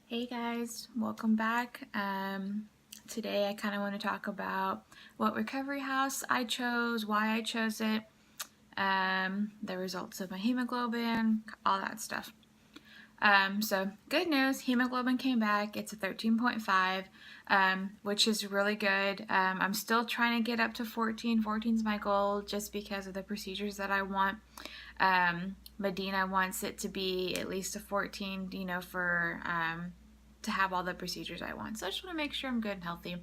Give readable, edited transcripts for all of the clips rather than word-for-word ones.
Hey guys, welcome back. Today I kind of want to talk about what recovery house I chose, why I chose it, the results of my hemoglobin, all that stuff. So good news, hemoglobin came back. It's a 13.5, which is really good. I'm still trying to get up to 14. 14 is my goal just because of the procedures that I want. Medina wants it to be at least a 14, for to have all the procedures I want. So I just want to make sure I'm good and healthy.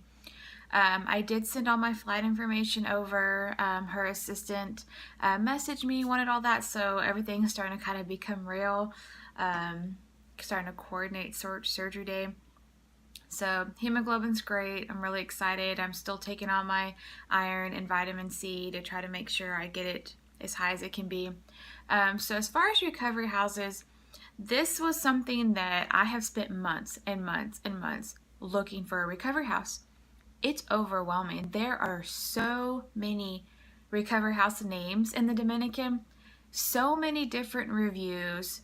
I did send all my flight information over. Her assistant messaged me, wanted all that, so everything's starting to kind of become real. Starting to coordinate surgery day. So hemoglobin's great. I'm really excited. I'm still taking all my iron and vitamin C to try to make sure I get it as high as it can be. So as far as recovery houses, this was something that I have spent months and months and months looking for a recovery house. It's overwhelming. There are so many recovery house names in the Dominican, so many different reviews,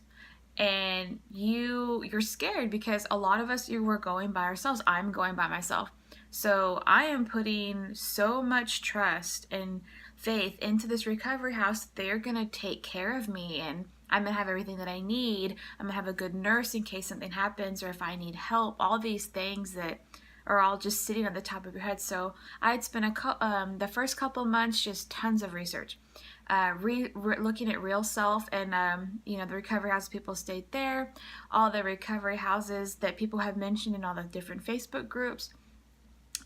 and you're scared because a lot of us we're going by ourselves. I'm going by myself. So I am putting so much trust and faith into this recovery house. They're going to take care of me and I'm going to have everything that I need. I'm going to have a good nurse in case something happens or if I need help. All these things that are all just sitting at the top of your head. So I had spent the first couple of months just tons of research. Looking at Real Self and the recovery house people stayed there, all the recovery houses that people have mentioned in all the different Facebook groups.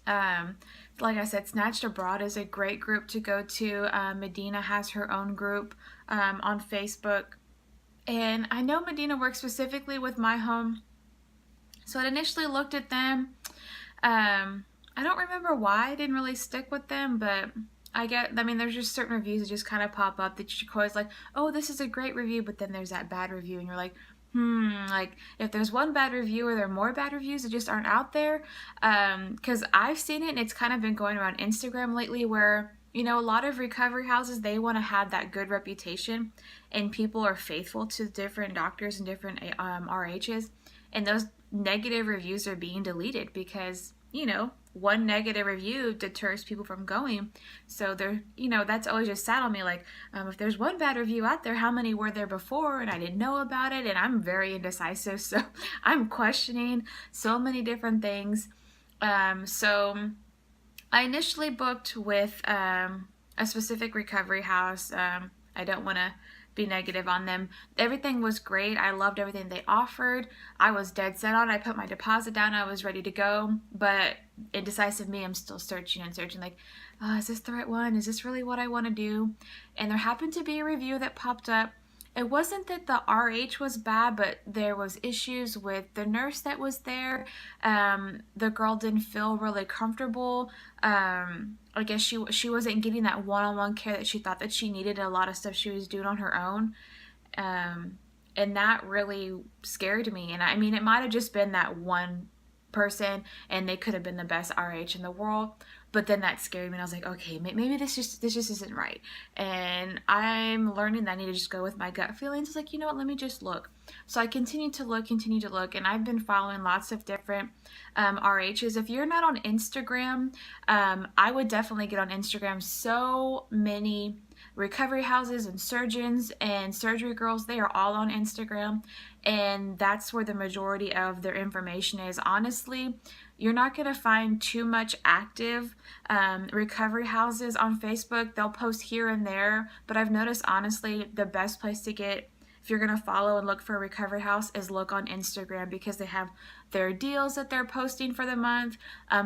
Like I said, Snatched Abroad is a great group to go to. Medina has her own group on Facebook, and I know Medina works specifically with My Home, so I initially looked at them. I don't remember why I didn't really stick with them, but there's just certain reviews that just kind of pop up that you're always like, oh, this is a great review, but then there's that bad review, and you're like, like if there's one bad review or there are more bad reviews that just aren't out there, because I've seen it and it's kind of been going around Instagram lately where, a lot of recovery houses, they want to have that good reputation and people are faithful to different doctors and different RHs, and those negative reviews are being deleted because, one negative review deters people from going. So that's always just sad on me. Like, if there's one bad review out there, how many were there before? And I didn't know about it. And I'm very indecisive. So I'm questioning so many different things. So I initially booked with a specific recovery house. I don't want to be negative on them. Everything was great. I loved everything they offered. I was dead set on it. I put my deposit down. I was ready to go. But indecisive me, I'm still searching and searching, like, is this the right one? Is this really what I want to do? And there happened to be a review that popped up. It wasn't that the RH was bad, but there was issues with the nurse that was there. The girl didn't feel really comfortable. I guess she wasn't getting that one-on-one care that she thought that she needed. A lot of stuff she was doing on her own. And that really scared me. And I mean, it might have just been that one person and they could have been the best RH in the world, but then that scared me and I was like, okay, maybe this just isn't right. And I'm learning that I need to just go with my gut feelings. It's like, you know what, let me just look. So I continue to look, and I've been following lots of different RHs. If you're not on Instagram, I would definitely get on Instagram. So many recovery houses and surgeons and surgery girls, they are all on Instagram, and that's where the majority of their information is. Honestly, you're not going to find too much active recovery houses on Facebook. They'll post here and there, but I've noticed, honestly, the best place to get, if you're going to follow and look for a recovery house, is look on Instagram because they have their deals that they're posting for the month,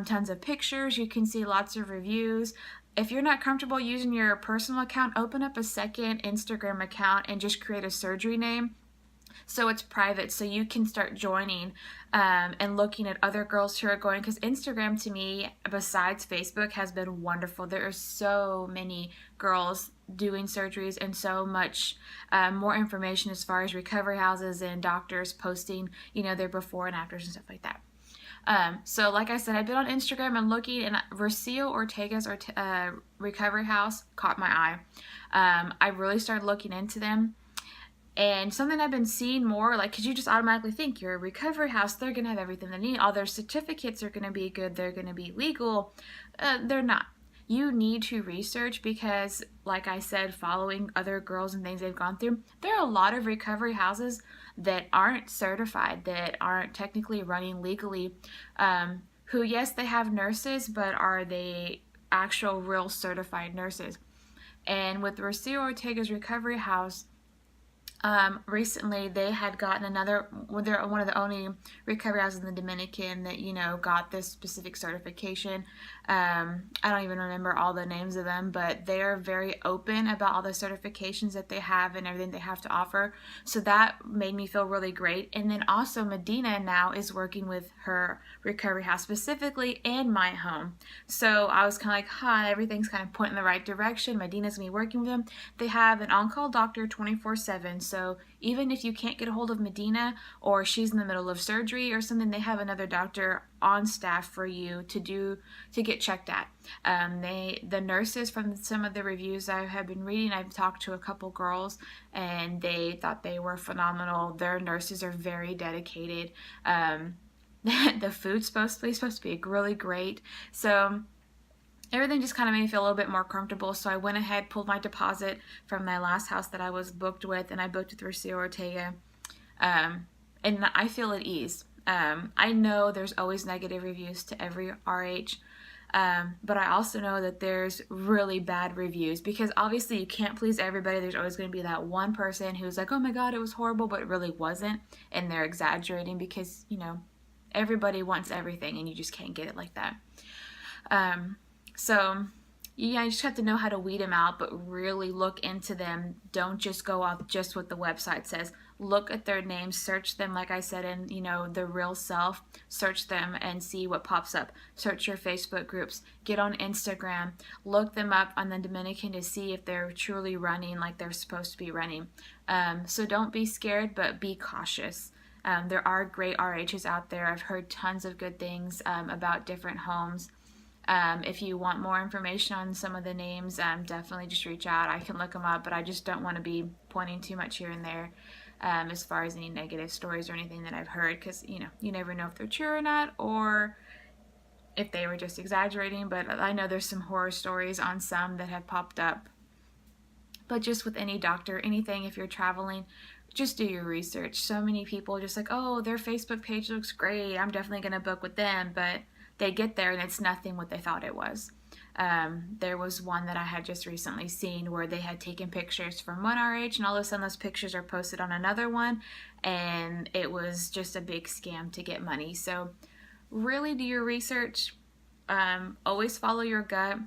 tons of pictures. You can see lots of reviews. If you're not comfortable using your personal account, open up a second Instagram account and just create a surgery name so it's private, so you can start joining and looking at other girls who are going, because Instagram to me, besides Facebook, has been wonderful. There are so many girls doing surgeries and so much more information as far as recovery houses and doctors posting, their before and afters and stuff like that. So like I said, I've been on Instagram and looking, and Rocio Ortega's recovery house caught my eye. I really started looking into them. And something I've been seeing more, like, because you just automatically think you're a recovery house, they're going to have everything they need. All their certificates are going to be good. They're going to be legal. They're not. You need to research because, like I said, following other girls and things they've gone through, there are a lot of recovery houses that aren't certified, that aren't technically running legally, who, yes, they have nurses, but are they actual real certified nurses? And with Rocio Ortega's recovery house, recently they had gotten another, they're one of the only recovery houses in the Dominican that, you know, got this specific certification. I don't even remember all the names of them, but they are very open about all the certifications that they have and everything they have to offer. So that made me feel really great. And then also Medina now is working with her recovery house specifically and my home. So I was kind of like, hi, everything's kind of pointing in the right direction. Medina's gonna be working with them. They have an on-call doctor 24/7. So even if you can't get a hold of Medina or she's in the middle of surgery or something, they have another doctor on staff for you to get checked at. The nurses, from some of the reviews I have been reading, I've talked to a couple girls and they thought they were phenomenal. Their nurses are very dedicated. The food's supposed to be really great. So everything just kind of made me feel a little bit more comfortable. So I went ahead, pulled my deposit from my last house that I was booked with, and I booked with Rocio Ortega. And I feel at ease. I know there's always negative reviews to every RH, but I also know that there's really bad reviews because obviously you can't please everybody. There's always going to be that one person who's like, oh my God, it was horrible, but it really wasn't. And they're exaggerating because, you know, everybody wants everything and you just can't get it like that. So yeah, you just have to know how to weed them out, but really look into them. Don't just go off just what the website says. Look at their names, search them, like I said, in, you know, the real self. Search them and see what pops up. Search your Facebook groups. Get on Instagram. Look them up on the Dominican to see if they're truly running like they're supposed to be running. So don't be scared, but be cautious. There are great RHs out there. I've heard tons of good things about different homes. If you want more information on some of the names, definitely just reach out. I can look them up, but I just don't want to be pointing too much here and there as far as any negative stories or anything that I've heard, because, you know, you never know if they're true or not, or if they were just exaggerating. But I know there's some horror stories on some that have popped up. But just with any doctor, anything, if you're traveling, just do your research. So many people just like, oh, their Facebook page looks great, I'm definitely going to book with them, but they get there and it's nothing what they thought it was. There was one that I had just recently seen where they had taken pictures from one RH and all of a sudden those pictures are posted on another one, and it was just a big scam to get money. So really do your research. Always follow your gut.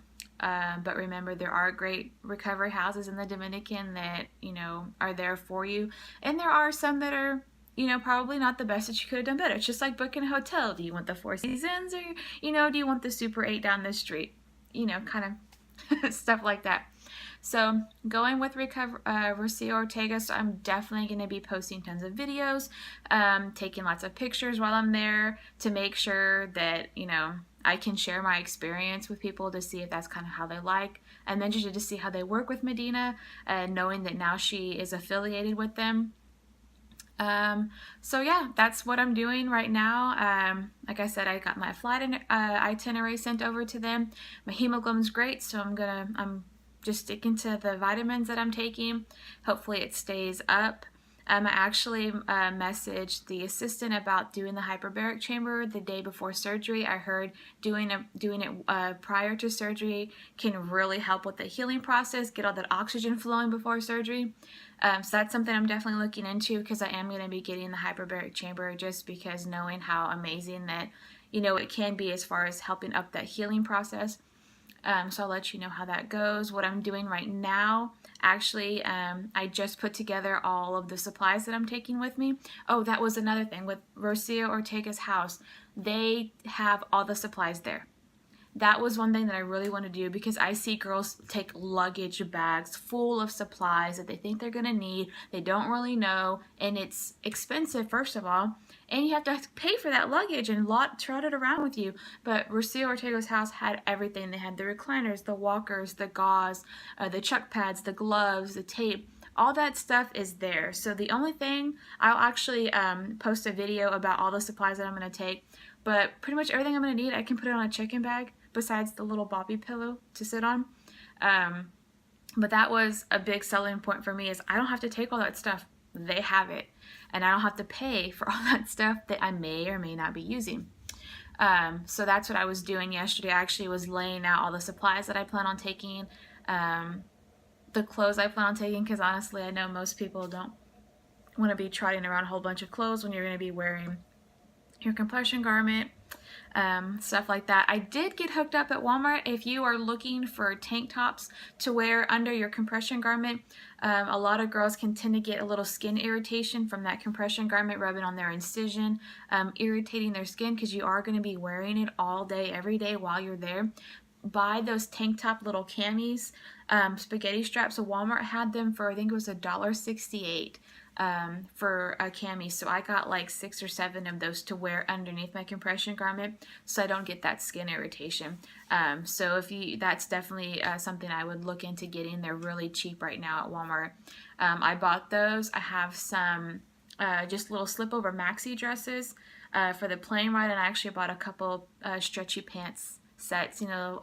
But remember, there are great recovery houses in the Dominican that, you know, are there for you. And there are some that are, you know, probably not the best, that you could have done better. It's just like booking a hotel. Do you want the Four Seasons, or, you know, do you want the Super 8 down the street? You know, kind of stuff like that. So going with Rocio Ortega, so I'm definitely going to be posting tons of videos, taking lots of pictures while I'm there to make sure that, you know, I can share my experience with people to see if that's kind of how they like. I'm interested to see how they work with Medina, knowing that now she is affiliated with them. So yeah, that's what I'm doing right now. Like I said, I got my flight itinerary sent over to them. My hemoglobin's great, so I'm just sticking to the vitamins that I'm taking. Hopefully it stays up. I actually messaged the assistant about doing the hyperbaric chamber the day before surgery. I heard doing it prior to surgery can really help with the healing process, get all that oxygen flowing before surgery. So that's something I'm definitely looking into, because I am going to be getting the hyperbaric chamber, just because knowing how amazing that, you know, it can be as far as helping up that healing process. So I'll let you know how that goes. What I'm doing right now, actually, I just put together all of the supplies that I'm taking with me. Oh, that was another thing with Rocio Ortega's house. They have all the supplies there. That was one thing that I really want to do, because I see girls take luggage bags full of supplies that they think they're going to need. They don't really know, and it's expensive, first of all, and you have to pay for that luggage and trot it around with you. But Rocio Ortega's house had everything. They had the recliners, the walkers, the gauze, the chuck pads, the gloves, the tape, all that stuff is there. So the only thing, I'll actually post a video about all the supplies that I'm going to take, but pretty much everything I'm going to need, I can put it on a chicken bag besides the little bobby pillow to sit on. But that was a big selling point for me, is I don't have to take all that stuff. They have it. And I don't have to pay for all that stuff that I may or may not be using. So that's what I was doing yesterday. I actually was laying out all the supplies that I plan on taking, the clothes I plan on taking, because honestly I know most people don't want to be trotting around a whole bunch of clothes when you're going to be wearing your compression garment, stuff like that. I did get hooked up at Walmart. If you are looking for tank tops to wear under your compression garment, a lot of girls can tend to get a little skin irritation from that compression garment rubbing on their incision, irritating their skin, because you are going to be wearing it all day, every day while you're there. Buy those tank top little camis, spaghetti straps. So Walmart had them for, I think it was $1.68 for a cami. So I got like 6 or 7 of those to wear underneath my compression garment, so I don't get that skin irritation. So if you, that's definitely something I would look into getting. They're really cheap right now at Walmart. I bought those. I have some just little slip over maxi dresses for the plane ride, and I actually bought a couple stretchy pants sets, you know,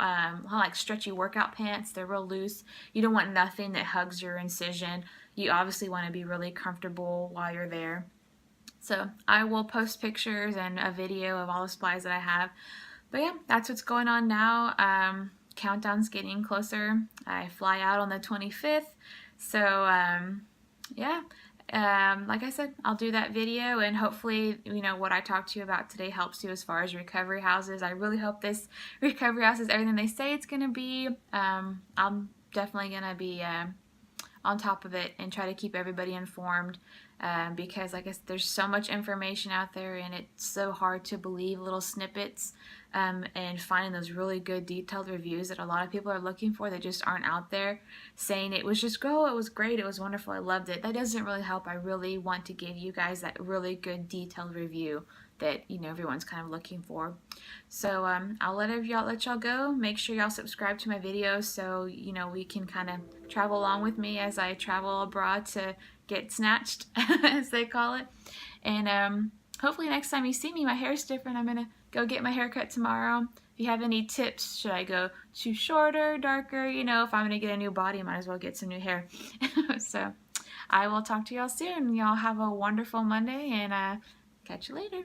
like stretchy workout pants. They're real loose. You don't want nothing that hugs your incision. You obviously want to be really comfortable while you're there. So I will post pictures and a video of all the supplies that I have. But yeah, that's what's going on now. Countdown's getting closer. I fly out on the 25th. So yeah. Like I said, I'll do that video, and hopefully, you know, what I talked to you about today helps you as far as recovery houses. I really hope this recovery house is everything they say it's going to be. I'm definitely going to be on top of it and try to keep everybody informed, because like I said, there's so much information out there, and it's so hard to believe little snippets, and finding those really good detailed reviews that a lot of people are looking for that just aren't out there, saying it was just, oh, it was great, it was wonderful, I loved it. That doesn't really help. I really want to give you guys that really good detailed review that, you know, everyone's kind of looking for. So I'll let y'all go. Make sure y'all subscribe to my videos so, you know, we can kind of travel along with me as I travel abroad to get snatched, as they call it. And hopefully next time you see me, my hair's different. I'm gonna go get my hair cut tomorrow. If you have any tips, should I go too shorter, darker? You know, if I'm gonna get a new body, I might as well get some new hair. So I will talk to y'all soon. Y'all have a wonderful Monday, and catch you later.